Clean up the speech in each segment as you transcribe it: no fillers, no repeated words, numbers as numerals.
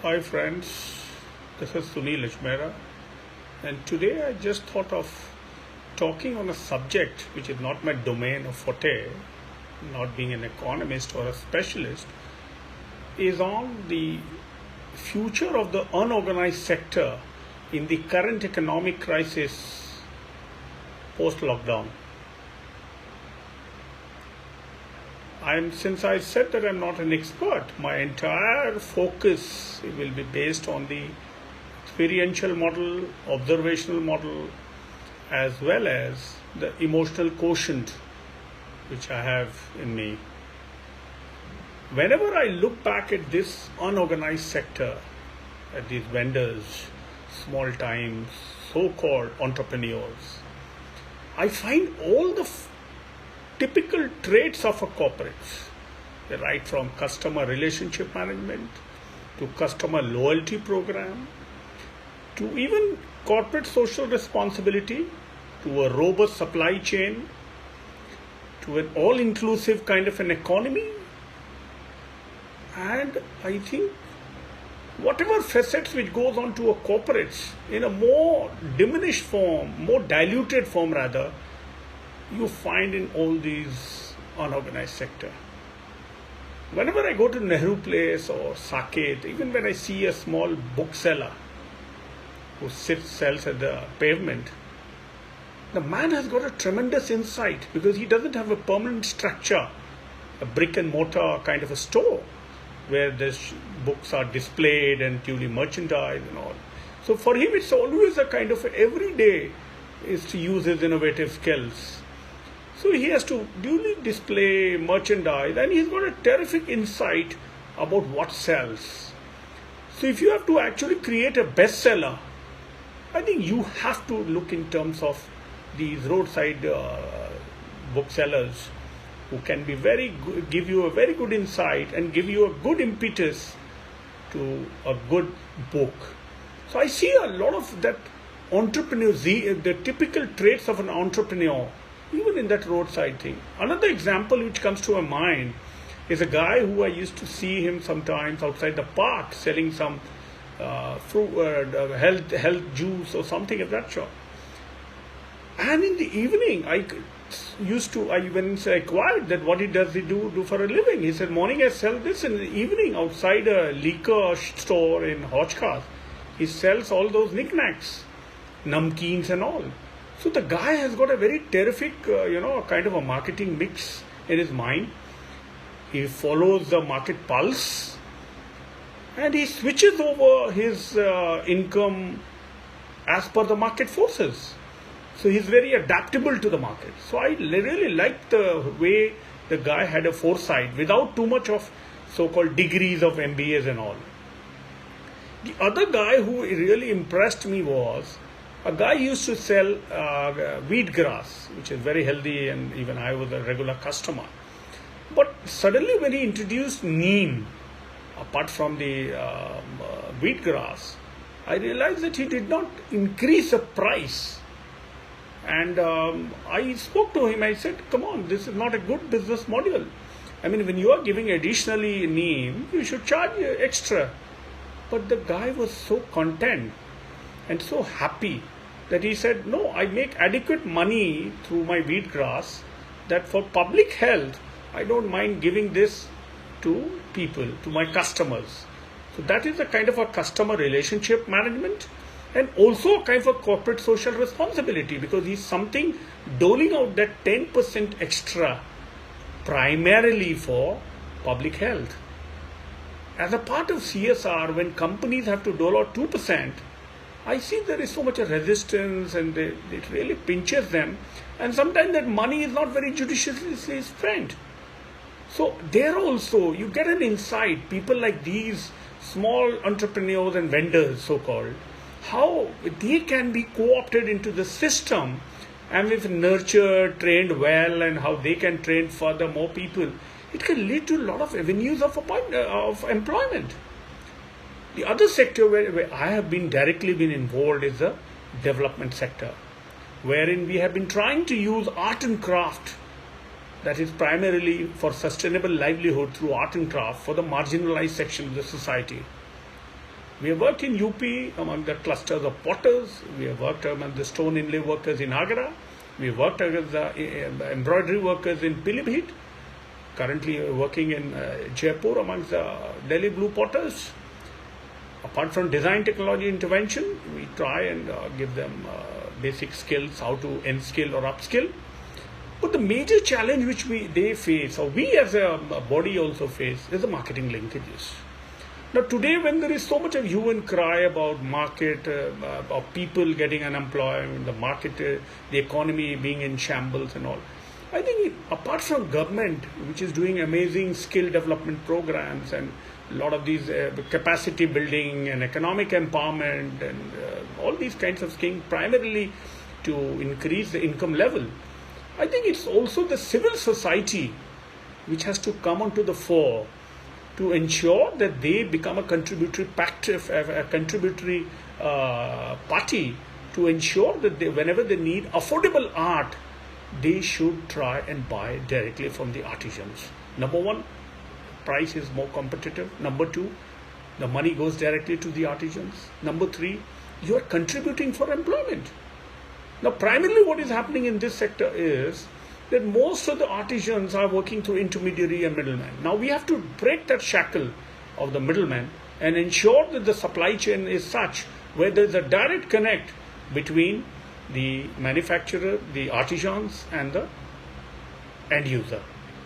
Hi friends, this is Sunil Ajmera, and today I just thought of talking on a subject which is not my domain or forte, not being an economist or a specialist, is on the future of the unorganized sector in the current economic crisis post-lockdown. Since I said that I'm not an expert, my entire focus will be based on the experiential model, observational model, as well as the emotional quotient which I have in me. Whenever I look back at this unorganized sector, at these vendors, small time, so-called entrepreneurs, I find all the typical traits of a corporate, right from customer relationship management to customer loyalty program to even corporate social responsibility to a robust supply chain to an all-inclusive kind of an economy. And I think whatever facets which goes on to a corporate in a more diminished form, more diluted form rather, you find in all these unorganized sector. Whenever I go to Nehru Place or Saket, even when I see a small bookseller who sells at the pavement, the man has got a tremendous insight because he doesn't have a permanent structure, a brick and mortar kind of a store where the books are displayed and duly merchandised and all. So for him it's always a kind of everyday is to use his innovative skills. So he has to duly display merchandise and he's got a terrific insight about what sells. So if you have to actually create a bestseller, I think you have to look in terms of these roadside booksellers who can be very good, give you a very good insight and give you a good impetus to a good book. So I see a lot of that entrepreneur, the typical traits of an entrepreneur, even in that roadside thing. Another example which comes to my mind is a guy who I used to see him sometimes outside the park selling some fruit, health juice or something of that sort. And in the evening, when I inquired that what he do for a living, he said, morning I sell this, in the evening outside a liquor store in Hotchkiss, he sells all those knickknacks, namkeens and all. So the guy has got a very terrific, kind of a marketing mix in his mind. He follows the market pulse and he switches over his income as per the market forces. So he's very adaptable to the market. So I really like the way the guy had a foresight without too much of so-called degrees of MBAs and all. The other guy who really impressed me was a guy used to sell wheatgrass, which is very healthy, and even I was a regular customer. But suddenly when he introduced neem, apart from the wheatgrass, I realized that he did not increase the price. And I spoke to him, I said, come on, this is not a good business model. I mean, when you are giving additionally neem, you should charge extra. But the guy was so content and so happy that he said, no, I make adequate money through my wheatgrass that for public health, I don't mind giving this to people, to my customers. So that is a kind of a customer relationship management and also a kind of a corporate social responsibility because he's something doling out that 10% extra primarily for public health. As a part of CSR, when companies have to dole out 2%, I see there is so much resistance and it really pinches them. And sometimes that money is not very judiciously spent. So there also you get an insight, people like these small entrepreneurs and vendors so-called, how they can be co-opted into the system and if nurtured, trained well and how they can train further more people. It can lead to a lot of avenues of employment. The other sector where I have directly been involved is the development sector, wherein we have been trying to use art and craft that is primarily for sustainable livelihood through art and craft for the marginalized section of the society. We have worked in UP among the clusters of potters. We have worked among the stone inlay workers in Agra. We have worked as the embroidery workers in Pilibhit. Currently working in Jaipur amongst the Delhi blue potters. Apart from design technology intervention, we try and give them basic skills, how to enskill or upskill. But the major challenge which they face, or we as a body also face, is the marketing linkages. Now today, when there is so much of hue and cry about market, of people getting unemployed, the market, the economy being in shambles and all, I think apart from government, which is doing amazing skill development programs and a lot of these capacity building and economic empowerment and all these kinds of things, primarily to increase the income level, I think it's also the civil society which has to come onto the fore to ensure that they become a contributory party to ensure that whenever they need affordable art, they should try and buy directly from the artisans. Number one, price is more competitive. Number two, the money goes directly to the artisans. Number three, you are contributing for employment. Now, primarily what is happening in this sector is that most of the artisans are working through intermediary and middlemen. Now, we have to break that shackle of the middlemen and ensure that the supply chain is such where there is a direct connect between the manufacturer, the artisans and the end user.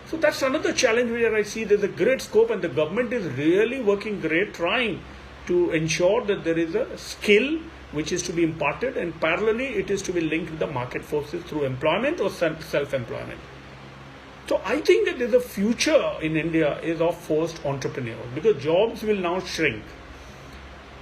So that's another challenge where I see there's a great scope, and the government is really working great, trying to ensure that there is a skill which is to be imparted, and parallelly it is to be linked with the market forces through employment or self-employment. So I think that there's a future in India is of forced entrepreneurs, because jobs will now shrink.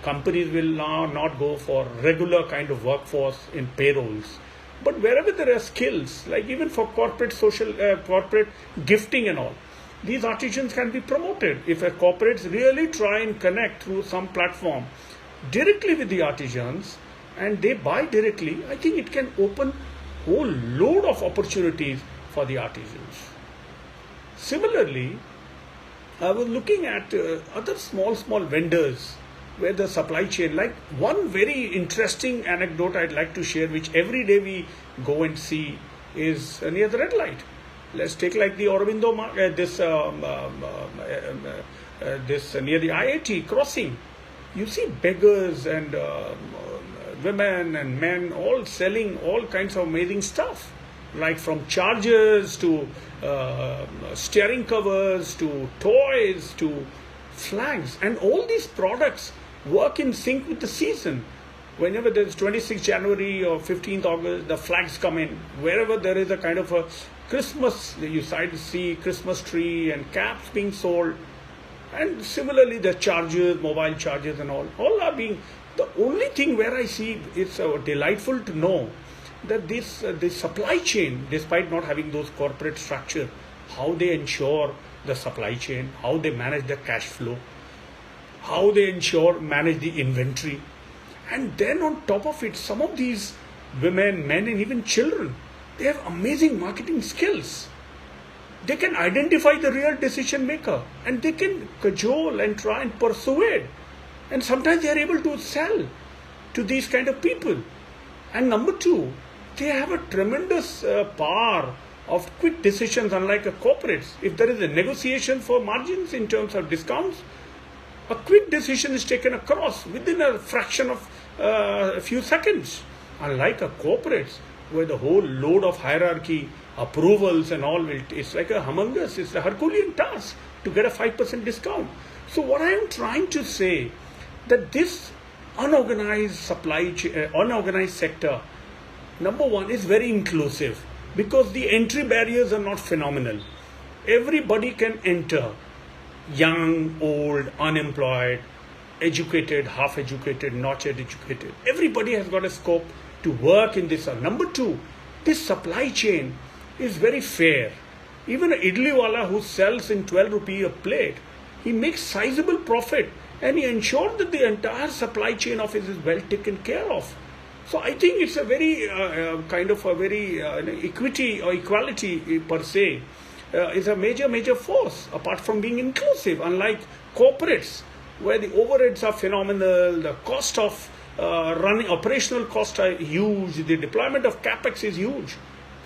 Companies will now not go for regular kind of workforce in payrolls. But wherever there are skills, like even for corporate gifting and all, these artisans can be promoted. If a corporates really try and connect through some platform directly with the artisans and they buy directly, I think it can open a whole load of opportunities for the artisans. Similarly, I was looking at other small vendors where the supply chain, like one very interesting anecdote I'd like to share, which every day we go and see, is near the red light. Let's take like the Aurobindo, this near the IIT crossing. You see beggars and women and men all selling all kinds of amazing stuff, like from chargers to steering covers to toys to flags, and all these products work in sync with the season. Whenever there's 26th January or 15th August, the flags come in. Wherever there is a kind of a Christmas, you see Christmas tree and caps being sold. And similarly, the chargers, mobile chargers and all are being, the only thing where I see it's delightful to know that this supply chain, despite not having those corporate structure, how they ensure the supply chain, how they manage the cash flow, how they manage the inventory. And then on top of it, some of these women, men and even children, they have amazing marketing skills. They can identify the real decision maker and they can cajole and try and persuade. And sometimes they are able to sell to these kind of people. And number two, they have a tremendous power of quick decisions, unlike a corporates. If there is a negotiation for margins in terms of discounts, a quick decision is taken across within a fraction of a few seconds. Unlike a corporates, where the whole load of hierarchy, approvals and all, it's like a humongous, it's a Herculean task to get a 5% discount. So what I am trying to say, that this unorganized supply chain, unorganized sector, number one, is very inclusive because the entry barriers are not phenomenal. Everybody can enter, young, old, unemployed, educated, half educated, not yet educated. Everybody has got a scope to work in this. Number two, this supply chain is very fair. Even an idli wala who sells in 12 rupee a plate, he makes sizable profit and he ensures that the entire supply chain of his is well taken care of. So I think it's a very kind of a very equity or equality per se is a major force apart from being inclusive. Unlike corporates, where the overheads are phenomenal, the cost of running, operational costs are huge, the deployment of capex is huge.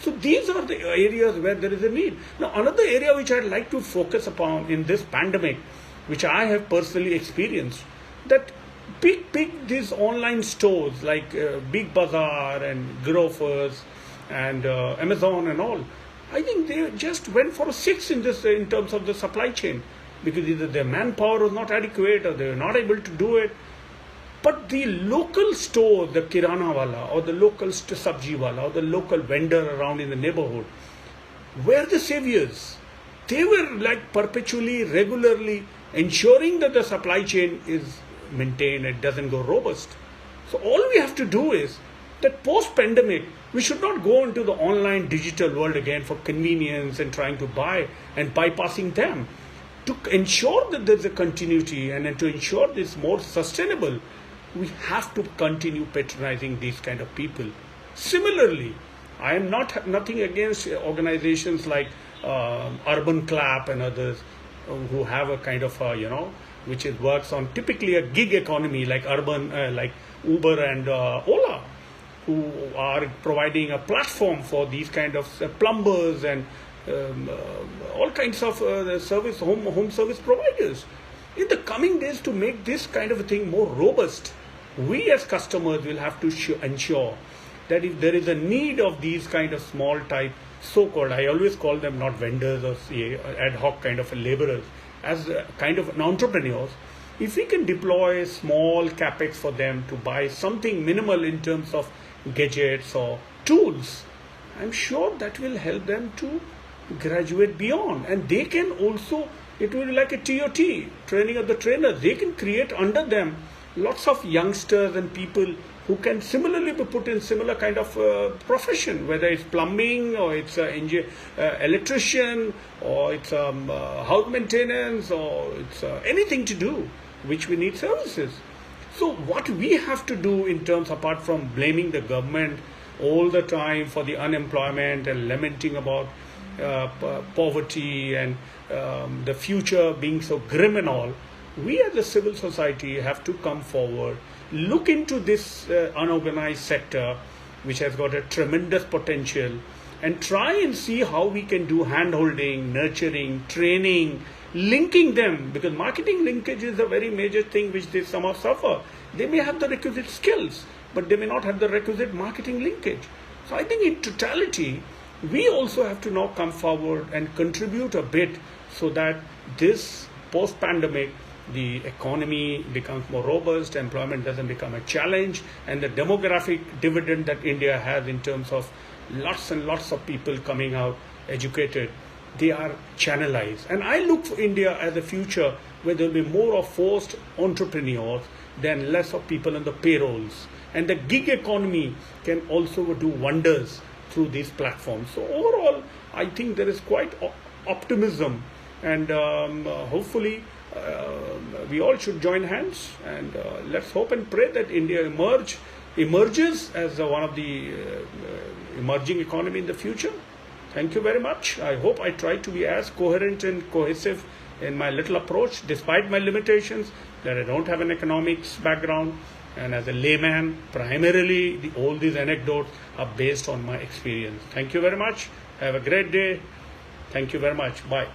So these are the areas where there is a need. Now another area which I'd like to focus upon in this pandemic, which I have personally experienced, that big these online stores like Big Bazaar and Grofers and Amazon and all, I think they just went for a six in this in terms of the supply chain, because either their manpower was not adequate or they were not able to do it. But the local store, the kirana wala or the local sabji wala or the local vendor around in the neighborhood were the saviors. They were like perpetually, regularly ensuring that the supply chain is maintained, it doesn't go robust. So all we have to do is that post-pandemic, we should not go into the online digital world again for convenience and trying to buy and bypassing them. To ensure that there's a continuity and to ensure this more sustainable, we have to continue patronizing these kind of people. Similarly, I am nothing against organizations like Urban Clap and others who have a kind of which works on typically a gig economy like like Uber and Ola, who are providing a platform for these kind of plumbers and all kinds of home service providers. In the coming days, to make this kind of a thing more robust, we as customers will have to ensure that if there is a need of these kind of small type, so-called, I always call them not vendors or ad hoc kind of laborers, as kind of entrepreneurs, if we can deploy small capex for them to buy something minimal in terms of gadgets or tools, I'm sure that will help them to graduate beyond. And they can also, it will be like a TOT, training of the trainers. They can create under them lots of youngsters and people who can similarly be put in similar kind of profession, whether it's plumbing or it's electrician or it's house maintenance or it's anything to do which we need services. So what we have to do in terms, apart from blaming the government all the time for the unemployment and lamenting about poverty and the future being so grim and all, we as a civil society have to come forward, look into this unorganized sector which has got a tremendous potential, and try and see how we can do hand-holding, nurturing, training, linking them, because marketing linkage is a very major thing which they somehow suffer. They may have the requisite skills, but they may not have the requisite marketing linkage. So I think in totality, we also have to now come forward and contribute a bit so that this post-pandemic, the economy becomes more robust, employment doesn't become a challenge, and the demographic dividend that India has in terms of lots and lots of people coming out educated, they are channelized. And I look for India as a future where there will be more of forced entrepreneurs than less of people on the payrolls. And the gig economy can also do wonders through these platforms. So overall, I think there is quite optimism, and hopefully we all should join hands, and let's hope and pray that India emerges as one of the emerging economy in the future. Thank you very much. I hope I try to be as coherent and cohesive in my little approach, despite my limitations, that I don't have an economics background, and as a layman, primarily all these anecdotes are based on my experience. Thank you very much. Have a great day. Thank you very much. Bye.